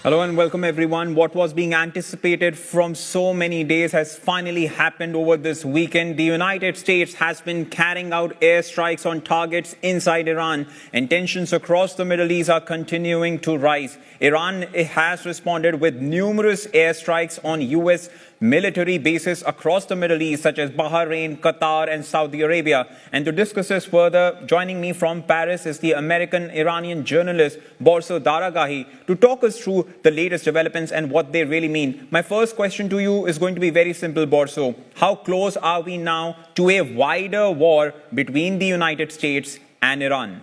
Hello and welcome everyone. What was being anticipated from so many days has finally happened over this weekend. The United States has been carrying out airstrikes on targets inside Iran, and tensions across the Middle East are continuing to rise. Iran has responded with numerous airstrikes on U.S. military bases across the Middle East, such as Bahrain, Qatar, and Saudi Arabia. And to discuss this further, joining me from Paris is the American-Iranian journalist Borso Daragahi to talk us through the latest developments and what they really mean. My first question to you is going to be very simple, Borso. How close are we now to a wider war between the United States and Iran?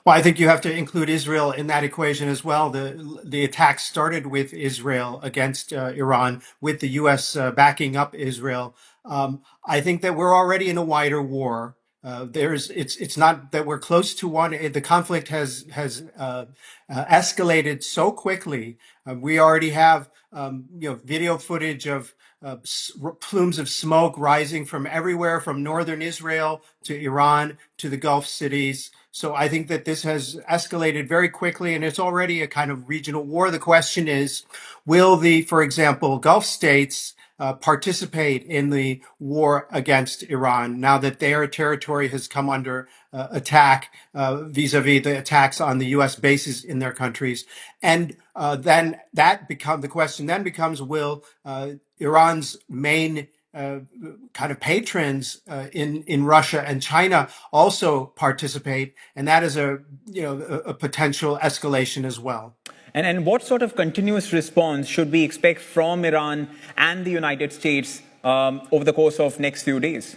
Well, I think you have to include Israel in that equation as well. The attack started with Israel against Iran, with the U.S. Backing up Israel. I think that we're already in a wider war. It's not that we're close to one. The conflict has escalated so quickly. We already have video footage of plumes of smoke rising from everywhere, from northern Israel to Iran to the Gulf cities. So I think that this has escalated very quickly, and it's already a kind of regional war. The question is, will for example, Gulf states participate in the war against Iran now that their territory has come under attack vis-a-vis the attacks on the U.S. bases in their countries? And then the question then becomes, will Iran's main kind of patrons in Russia and China also participate, and that is a potential escalation as well. And what sort of continuous response should we expect from Iran and the United States over the course of next few days?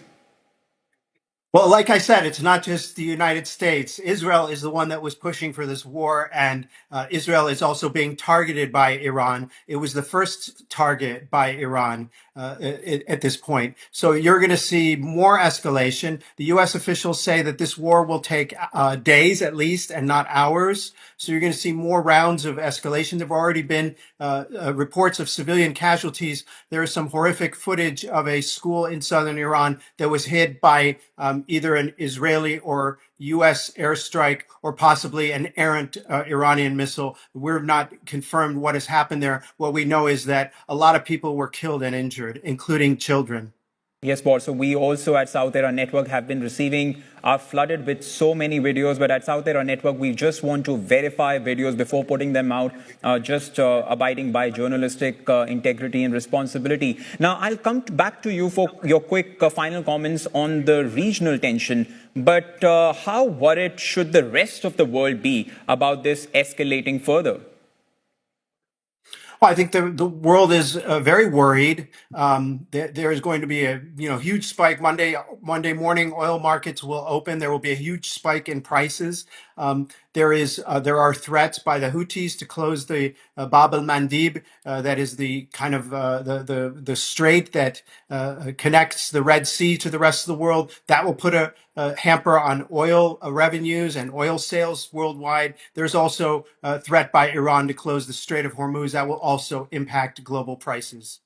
Well, like I said, it's not just the United States. Israel is the one that was pushing for this war, and Israel is also being targeted by Iran. It was the first target by Iran at this point. So you're going to see more escalation. The U.S. officials say that this war will take days at least and not hours. So you're going to see more rounds of escalation. There have already been reports of civilian casualties. There is some horrific footage of a school in southern Iran that was hit by either an Israeli or U.S. airstrike or possibly an errant Iranian missile. We're not confirmed what has happened there. What we know is that a lot of people were killed and injured, including children. Yes, Paul. So we also at South Era Network have been are flooded with so many videos, but at South Era Network, we just want to verify videos before putting them out, abiding by journalistic integrity and responsibility. Now, I'll come back to you for your quick final comments on the regional tension, but how worried should the rest of the world be about this escalating further? Well, I think the world is very worried. There is going to be a huge spike Monday morning. Oil markets will open. There will be a huge spike in prices. There are threats by the Houthis to close the Bab el Mandeb. That is the kind of the strait that connects the Red Sea to the rest of the world. That will put a hamper on oil revenues and oil sales worldwide. There's also a threat by Iran to close the Strait of Hormuz. That will also impact global prices.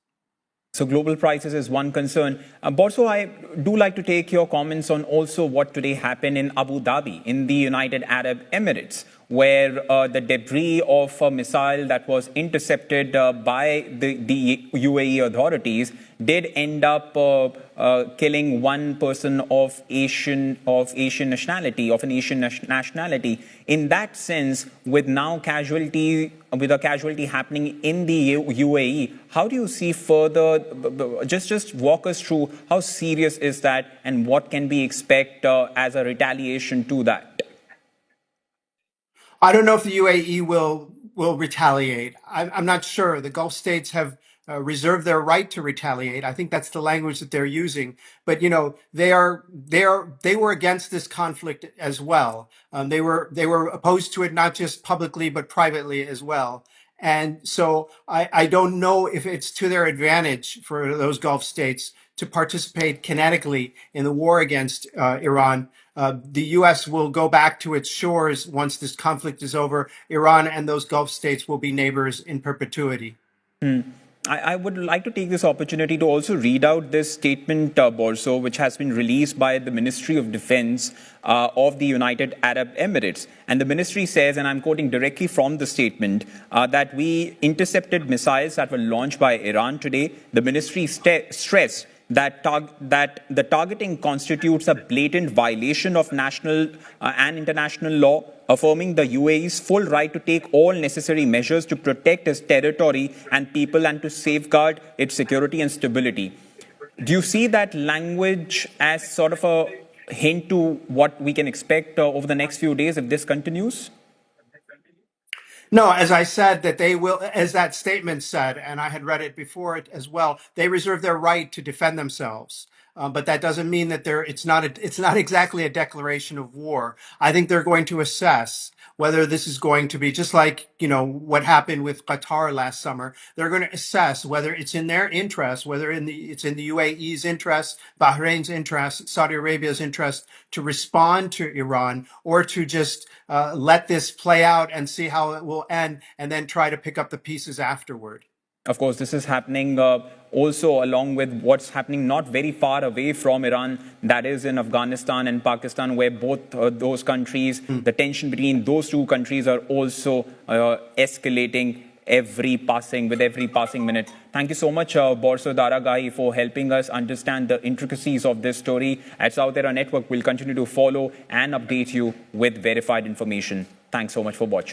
So global prices is one concern. Borso, I do like to take your comments on also what today happened in Abu Dhabi, in the United Arab Emirates, where the debris of a missile that was intercepted by the UAE authorities did end up killing one person of Asian nationality. In that sense, with a casualty happening in the UAE, how do you see further? Just walk us through how serious is that, and what can we expect as a retaliation to that? I don't know if the UAE will retaliate. I'm not sure. The Gulf states have reserved their right to retaliate. I think that's the language that they're using. But they were against this conflict as well. They were opposed to it not just publicly but privately as well. And so I don't know if it's to their advantage for those Gulf states to participate kinetically in the war against Iran. The U.S. will go back to its shores once this conflict is over. Iran and those Gulf states will be neighbors in perpetuity. I would like to take this opportunity to also read out this statement, Borso, which has been released by the Ministry of Defense of the United Arab Emirates. And the ministry says, and I'm quoting directly from the statement, that we intercepted missiles that were launched by Iran today. The ministry stressed that the targeting constitutes a blatant violation of national and international law, affirming the UAE's full right to take all necessary measures to protect its territory and people and to safeguard its security and stability. Do you see that language as sort of a hint to what we can expect over the next few days if this continues? No, as I said, that they will, as that statement said, and I had read it before it as well, they reserve their right to defend themselves. But that doesn't mean that it's not exactly a declaration of war. I think they're going to assess whether this is going to be just like, what happened with Qatar last summer. They're going to assess whether it's in their interest, whether it's in the UAE's interest, Bahrain's interest, Saudi Arabia's interest to respond to Iran, or to just let this play out and see how it will end, and then try to pick up the pieces afterward. Of course, this is happening also along with what's happening not very far away from Iran, that is in Afghanistan and Pakistan, where both those countries, the tension between those two countries are also escalating with every passing minute. Thank you so much, Borso Daragahi, for helping us understand the intricacies of this story. At South Era Network, we'll continue to follow and update you with verified information. Thanks so much for watching.